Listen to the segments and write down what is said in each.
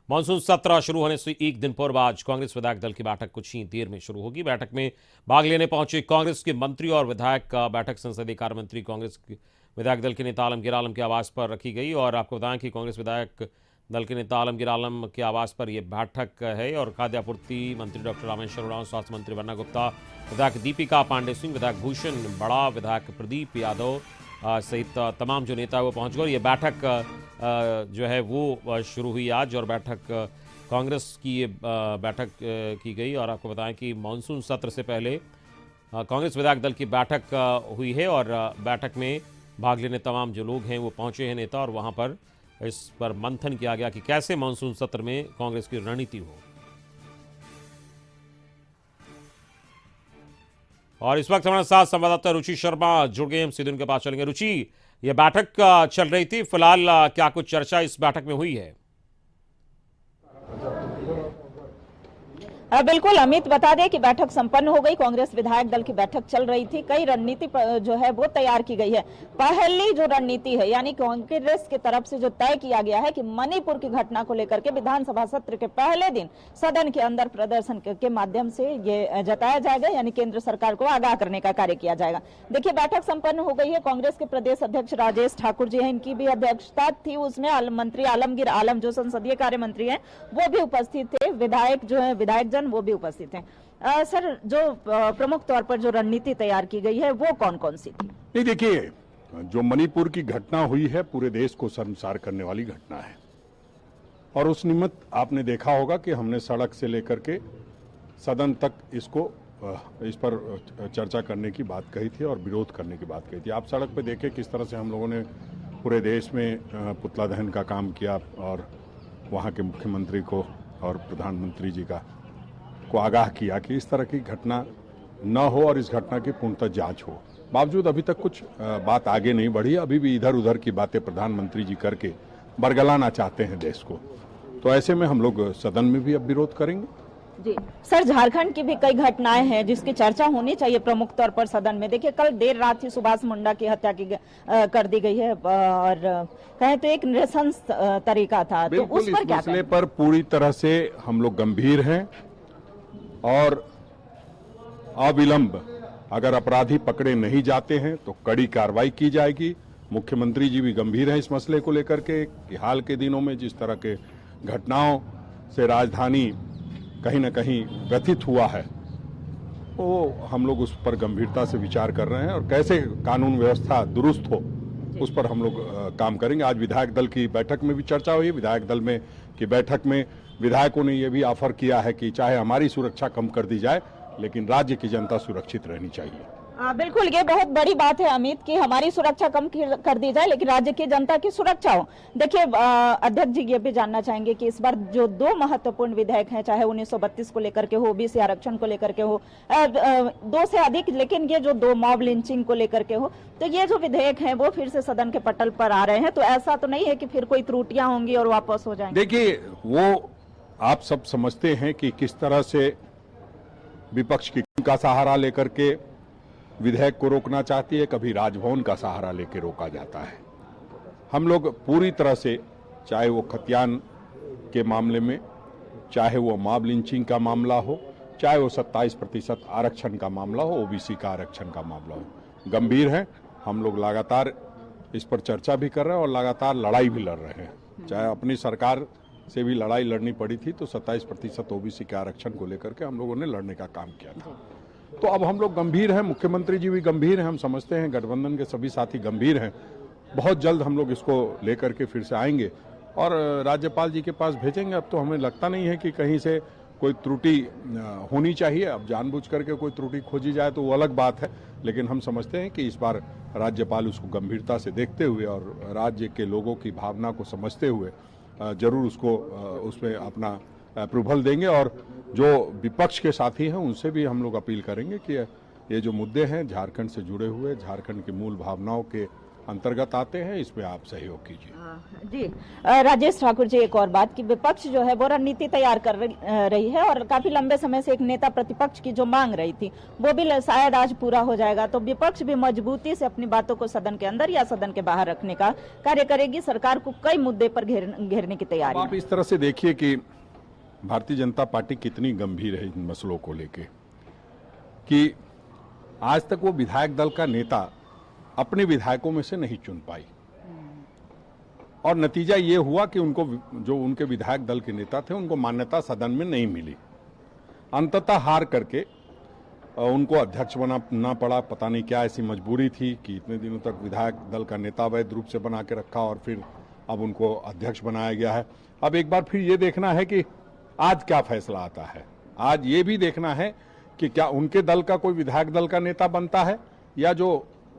Monsoon सत्र शुरू होने से एक दिन पूर्व आज कांग्रेस विधायक दल की बैठक कुछ ही देर में शुरू होगी। बैठक में भाग लेने पहुंचे कांग्रेस के मंत्री और विधायक का बैठक संसदीय कार्य मंत्री कांग्रेस विधायक दल के नेता आलमगीर आलम के आवास पर रखी गई। और आपको बताएं कि कांग्रेस विधायक दल के नेता आलमगीर आलम के आवास पर यह बैठक है। और खाद्य आपूर्ति मंत्री डॉक्टर रामेश्वर उरांव, स्वास्थ्य मंत्री वन्ना गुप्ता, विधायक दीपिका पांडे सिंह, विधायक भूषण बड़ा, विधायक प्रदीप यादव सहित तमाम जो नेता है वो पहुंच गए। और ये बैठक जो है वो शुरू हुई आज और बैठक कांग्रेस की ये बैठक की गई। और आपको बताएं कि मानसून सत्र से पहले कांग्रेस विधायक दल की बैठक हुई है और बैठक में भाग लेने तमाम जो लोग हैं वो पहुंचे हैं नेता, और वहां पर इस पर मंथन किया गया कि कैसे मानसून सत्र में कांग्रेस की रणनीति हो। और इस वक्त हमारे साथ संवाददाता रुचि शर्मा जुड़ गए, हम सीधे उनके पास चलेंगे। रुचि, यह बैठक चल रही थी, फिलहाल क्या कुछ चर्चा इस बैठक में हुई है? बिल्कुल अमित, बता दें कि बैठक संपन्न हो गई। कांग्रेस विधायक दल की बैठक चल रही थी। कई रणनीति जो है वो तैयार की गई है। पहली जो रणनीति है यानी कांग्रेस की तरफ से जो तय किया गया है कि मणिपुर की घटना को लेकर के विधानसभा सत्र के पहले दिन सदन के अंदर प्रदर्शन के माध्यम से ये जताया जाएगा, यानी केंद्र सरकार को आगाह करने का कार्य किया जाएगा। देखिए, बैठक संपन्न हो गई है। कांग्रेस के प्रदेश अध्यक्ष राजेश ठाकुर जी हैं, इनकी भी अध्यक्षता थी। उसमें मंत्री आलमगीर आलम जो संसदीय कार्य मंत्री हैं वो भी उपस्थित थे। विधायक जो है विधायक वो भी उपस्थित हैं। सर, जो प्रमुख तौर पर जो रणनीति तैयार की गई है वो कौन कौन सी थी? नहीं, देखिए, जो मणिपुर की घटना हुई है पूरे देश को शर्मसार करने वाली घटना है। और उस निमित्त आपने देखा होगा कि हमने सड़क से लेकर के सदन तक इस पर चर्चा करने की बात कही थी और विरोध करने की बात कही थी। आप सड़क पे देखें किस तरह से हम लोगों ने पूरे देश में पुतला दहन का काम किया और वहाँ के मुख्यमंत्री को और प्रधानमंत्री जी को आगाह किया कि इस तरह की घटना न हो और इस घटना की पूर्णतः जांच हो। बावजूद अभी तक कुछ बात आगे नहीं बढ़ी। अभी भी इधर उधर की बातें प्रधानमंत्री जी करके बरगलाना चाहते हैं देश को। तो ऐसे में हम लोग सदन में भी अब विरोध करेंगे। जी सर, झारखंड की भी कई घटनाएं हैं जिसकी चर्चा होनी चाहिए प्रमुख तौर पर सदन में। देखिए, कल देर रात ही सुभाष मुंडा की हत्या कर दी गई है और कहें तो एक नृशंस तरीका था। तो उस पर क्या मसले पर पूरी तरह से हम लोग गंभीर हैं और अविलंब अगर अपराधी पकड़े नहीं जाते हैं तो कड़ी कार्रवाई की जाएगी। मुख्यमंत्री जी भी गंभीर हैं इस मसले को लेकर के कि हाल के दिनों में जिस तरह के घटनाओं से राजधानी कहीं न कहीं व्यथित हुआ है, वो हम लोग उस पर गंभीरता से विचार कर रहे हैं और कैसे कानून व्यवस्था दुरुस्त हो उस पर हम लोग काम करेंगे। आज विधायक दल की बैठक में भी चर्चा हुई। विधायक दल में की बैठक में विधायकों ने यह भी ऑफर किया है कि चाहे हमारी सुरक्षा कम कर दी जाए लेकिन राज्य की जनता सुरक्षित रहनी चाहिए। बिल्कुल, ये बहुत बड़ी बात है अमित कि हमारी सुरक्षा कम कर दी जाए लेकिन राज्य की जनता की सुरक्षा हो। देखिए, अध्यक्ष जी ये भी जानना चाहेंगे कि इस बार जो दो महत्वपूर्ण विधेयक हैं, चाहे 1932 को लेकर के हो, ओबीसी आरक्षण को लेकर के हो, दो से अधिक, लेकिन ये जो दो मॉब लिंचिंग को लेकर के हो, तो ये जो विधेयक हैं वो फिर से सदन के पटल पर आ रहे हैं। तो ऐसा तो नहीं है कि फिर कोई त्रुटियां होंगी और वापस हो जाएंगे? देखिए, वो आप सब समझते हैं कि किस तरह से विपक्ष की का सहारा लेकर के विधेयक को रोकना चाहती है, कभी राजभवन का सहारा लेकर रोका जाता है। हम लोग पूरी तरह से, चाहे वो खतियान के मामले में, चाहे वो मॉब लिंचिंग का मामला हो, चाहे वो 27% आरक्षण का मामला हो, ओबीसी का आरक्षण का मामला हो, गंभीर है। हम लोग लगातार इस पर चर्चा भी कर रहे हैं और लगातार लड़ाई भी लड़ रहे हैं। चाहे अपनी सरकार से भी लड़ाई लड़नी पड़ी थी तो 27% ओबीसी के आरक्षण को लेकर के हम लोगों ने लड़ने का काम किया था। तो अब हम लोग गंभीर हैं, मुख्यमंत्री जी भी गंभीर हैं, हम समझते हैं गठबंधन के सभी साथी गंभीर हैं। बहुत जल्द हम लोग इसको लेकर के फिर से आएंगे और राज्यपाल जी के पास भेजेंगे। अब तो हमें लगता नहीं है कि कहीं से कोई त्रुटि होनी चाहिए। अब जानबूझ करके कोई त्रुटि खोजी जाए तो वो अलग बात है, लेकिन हम समझते हैं कि इस बार राज्यपाल उसको गंभीरता से देखते हुए और राज्य के लोगों की भावना को समझते हुए जरूर उसको उसमें अपना अप्रूवल देंगे। और जो विपक्ष के साथी हैं उनसे भी हम लोग अपील करेंगे कि ये जो मुद्दे हैं झारखंड से जुड़े हुए, झारखंड की मूल भावनाओं के अंतर्गत आते हैं। इसमें आप सहयोग कीजिए। जी राजेश ठाकुर जी, एक और बात कि विपक्ष जो है वो रणनीति तैयार कर रही है और काफी लंबे समय से एक नेता प्रतिपक्ष की जो मांग रही थी वो भी शायद आज पूरा हो जाएगा, तो विपक्ष भी मजबूती से अपनी बातों को सदन के अंदर या सदन के बाहर रखने का कार्य करेगी। सरकार को कई मुद्दे पर घेरने की तैयारी। आप इस तरह से देखिए कि भारतीय जनता पार्टी कितनी गंभीर है इन मसलों को लेके कि आज तक वो विधायक दल का नेता अपने विधायकों में से नहीं चुन पाई और नतीजा ये हुआ कि उनको जो उनके विधायक दल के नेता थे उनको मान्यता सदन में नहीं मिली। अंततः हार करके उनको अध्यक्ष बनाना पड़ा। पता नहीं क्या ऐसी मजबूरी थी कि इतने दिनों तक विधायक दल का नेता अवैध रूप से बना के रखा और फिर अब उनको अध्यक्ष बनाया गया है। अब एक बार फिर ये देखना है कि आज क्या फैसला आता है। आज ये भी देखना है कि क्या उनके दल का कोई विधायक दल का नेता बनता है या जो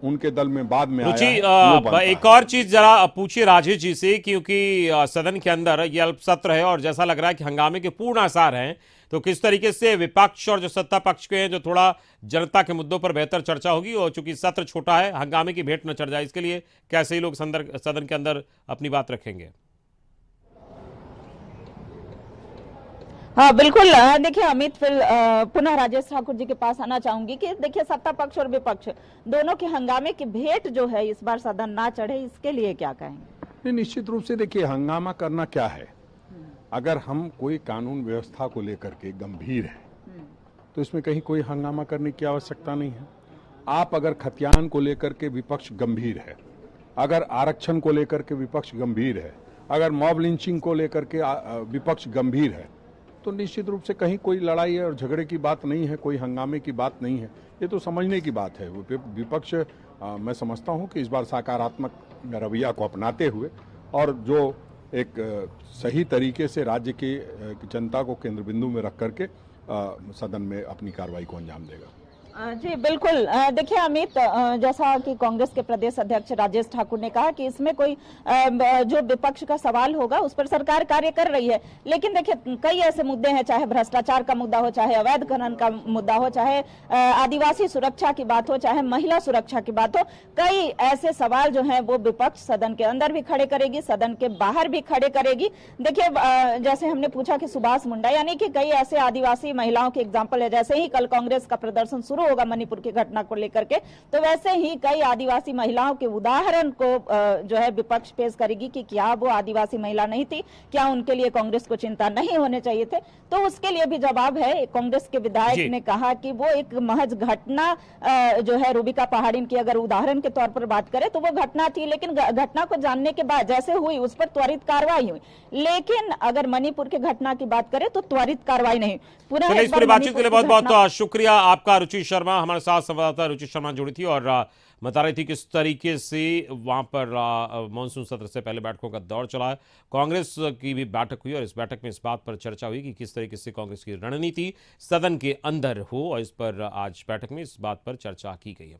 उनके दल में बाद में रुचि, आया है, वो बनता एक है। और चीज जरा पूछिए राजेश जी से, क्योंकि सदन के अंदर ये अल्प सत्र है और जैसा लग रहा है कि हंगामे के पूर्ण आसार हैं, तो किस तरीके से विपक्ष और जो सत्ता पक्ष के हैं जो थोड़ा जनता के मुद्दों पर बेहतर चर्चा होगी, और चूंकि सत्र छोटा है हंगामे की भेंट न चढ़ जाए, इसके लिए कैसे ही लोग सदन के अंदर अपनी बात रखेंगे? हाँ बिल्कुल। देखिए अमित, फिर पुनः राजेश ठाकुर जी के पास आना चाहूंगी कि देखिए सत्ता पक्ष और विपक्ष दोनों के हंगामे की भेंट जो है इस बार सदन ना चढ़े, इसके लिए क्या कहेंगे? निश्चित रूप से देखिए हंगामा करना क्या है। अगर हम कोई कानून व्यवस्था को लेकर के गंभीर है तो इसमें कहीं कोई हंगामा करने की आवश्यकता नहीं है। आप अगर खतियान को लेकर के विपक्ष गंभीर है, अगर आरक्षण को लेकर के विपक्ष गंभीर है, अगर मॉब लिंचिंग को लेकर के विपक्ष गंभीर है, तो निश्चित रूप से कहीं कोई लड़ाई और झगड़े की बात नहीं है, कोई हंगामे की बात नहीं है। ये तो समझने की बात है। विपक्ष मैं समझता हूं कि इस बार सकारात्मक रवैया को अपनाते हुए और जो एक सही तरीके से राज्य की जनता को केंद्र बिंदु में रख करके सदन में अपनी कार्रवाई को अंजाम देगा। जी बिल्कुल। देखिए अमित, जैसा कि कांग्रेस के प्रदेश अध्यक्ष राजेश ठाकुर ने कहा कि इसमें कोई जो विपक्ष का सवाल होगा उस पर सरकार कार्य कर रही है, लेकिन देखिए कई ऐसे मुद्दे हैं, चाहे भ्रष्टाचार का मुद्दा हो, चाहे अवैध खनन का मुद्दा हो, चाहे आदिवासी सुरक्षा की बात हो, चाहे महिला सुरक्षा की बात हो, कई ऐसे सवाल जो हैं वो विपक्ष सदन के अंदर भी खड़े करेगी, सदन के बाहर भी खड़े करेगी। देखिए जैसे हमने पूछा कि सुभाष मुंडा, यानी कि कई ऐसे आदिवासी महिलाओं के एग्जाम्पल है, जैसे ही कल कांग्रेस का प्रदर्शन शुरू होगा मणिपुर की घटना को लेकर के, तो वैसे ही कई आदिवासी महिलाओं के उदाहरण को जो है विपक्ष पेश करेगी कि क्या वो आदिवासी महिला नहीं थी, क्या उनके लिए कांग्रेस को चिंता नहीं होने चाहिए थे। तो उसके लिए भी जवाब है। कांग्रेस के विधायक ने कहा कि वो एक महज घटना जो है रूबिका पहाड़िन की अगर उदाहरण के तौर पर बात करें तो वो घटना थी, लेकिन घटना को जानने के बाद जैसे हुई उस पर त्वरित कार्रवाई हुई, लेकिन अगर मणिपुर की घटना की बात करें तो त्वरित कार्रवाई नहीं। इस पूरी बातचीत के लिए बहुत बहुत शुक्रिया आपका रुचि शर्मा। हमारे साथ संवाददाता रुचि शर्मा जुड़ी थी और बता रही थी किस तरीके से वहां पर मानसून सत्र से पहले बैठकों का दौर चला है। कांग्रेस की भी बैठक हुई और इस बैठक में इस बात पर चर्चा हुई कि किस तरीके से कांग्रेस की रणनीति सदन के अंदर हो, और इस पर आज बैठक में इस बात पर चर्चा की गई है।